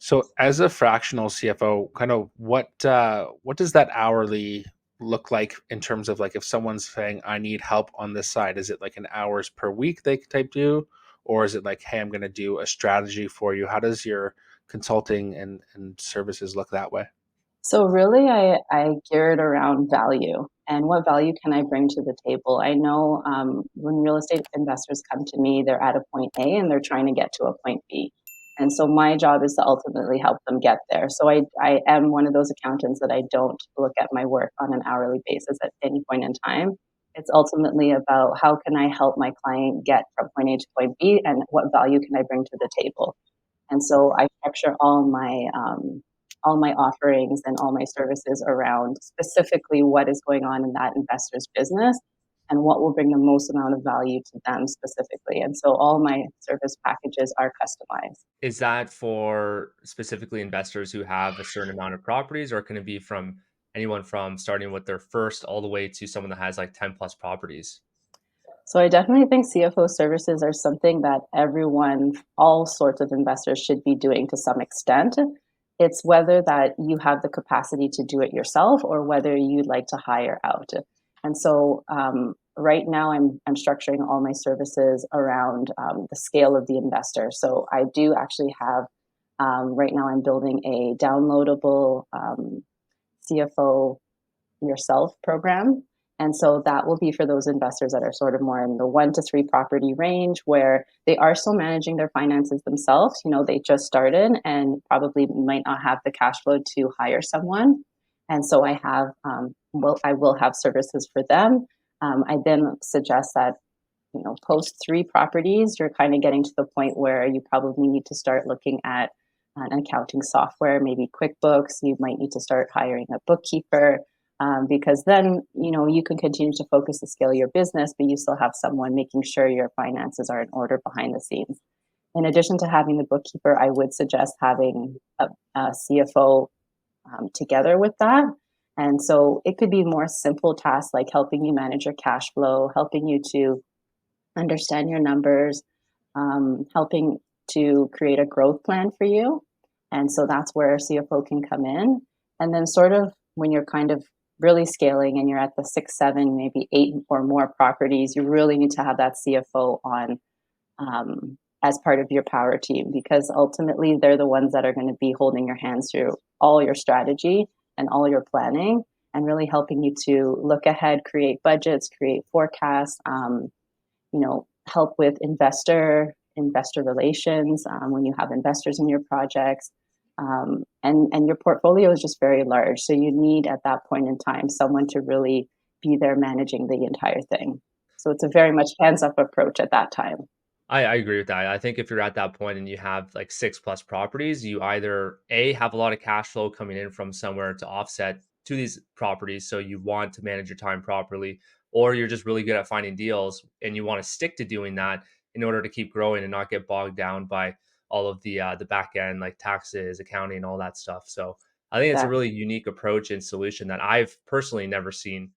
So as a fractional CFO, kind of what does that hourly look like in terms of like if someone's saying I need help on this side, is it like an hours per week they type do, or is it like, hey, I'm going to do a strategy for you? How does your consulting and services look that way? So really, I gear it around value and what value can I bring to the table. I know when real estate investors come to me, they're at a point A and they're trying to get to a point B. And so my job is to ultimately help them get there. So I am one of those accountants that I don't look at my work on an hourly basis at any point in time. It's ultimately about how can I help my client get from point A to point B and what value can I bring to the table. And so I structure all my offerings and all my services around specifically what is going on in that investor's business and what will bring the most amount of value to them specifically. And so all my service packages are customized. Is that for specifically investors who have a certain amount of properties, or can it be from anyone from starting with their first all the way to someone that has like 10 plus properties? So I definitely think CFO services are something that everyone, all sorts of investors should be doing to some extent. It's whether that you have the capacity to do it yourself or whether you'd like to hire out. And so right now I'm structuring all my services around the scale of the investor. So I do actually have, right now I'm building a downloadable CFO yourself program. And so that will be for those investors that are sort of more in the 1 to 3 property range where they are still managing their finances themselves. You know, they just started and probably might not have the cash flow to hire someone. And so I will have services for them. I then suggest that, you know, post 3 properties, you're kind of getting to the point where you probably need to start looking at an accounting software, maybe QuickBooks. You might need to start hiring a bookkeeper because then you know you can continue to focus to scale your business, but you still have someone making sure your finances are in order behind the scenes. In addition to having the bookkeeper, I would suggest having a CFO together with that. And so it could be more simple tasks like helping you manage your cash flow, helping you to understand your numbers, helping to create a growth plan for you. And so that's where CFO can come in. And then, sort of, when you're kind of really scaling and you're at the 6, 7, maybe 8 or more properties, you really need to have that CFO on as part of your power team because ultimately they're the ones that are going to be holding your hands through all your strategy and all your planning and really helping you to look ahead, create budgets, create forecasts, you know, help with investor relations when you have investors in your projects. And your portfolio is just very large. So you need at that point in time someone to really be there managing the entire thing. So it's a very much hands up approach at that time. I agree with that. I think if you're at that point and you have like 6 plus properties, you either A, have a lot of cash flow coming in from somewhere to offset to these properties. So you want to manage your time properly, or you're just really good at finding deals and you want to stick to doing that in order to keep growing and not get bogged down by all of the back end like taxes, accounting, all that stuff. So I think it's a Exactly. really unique approach and solution that I've personally never seen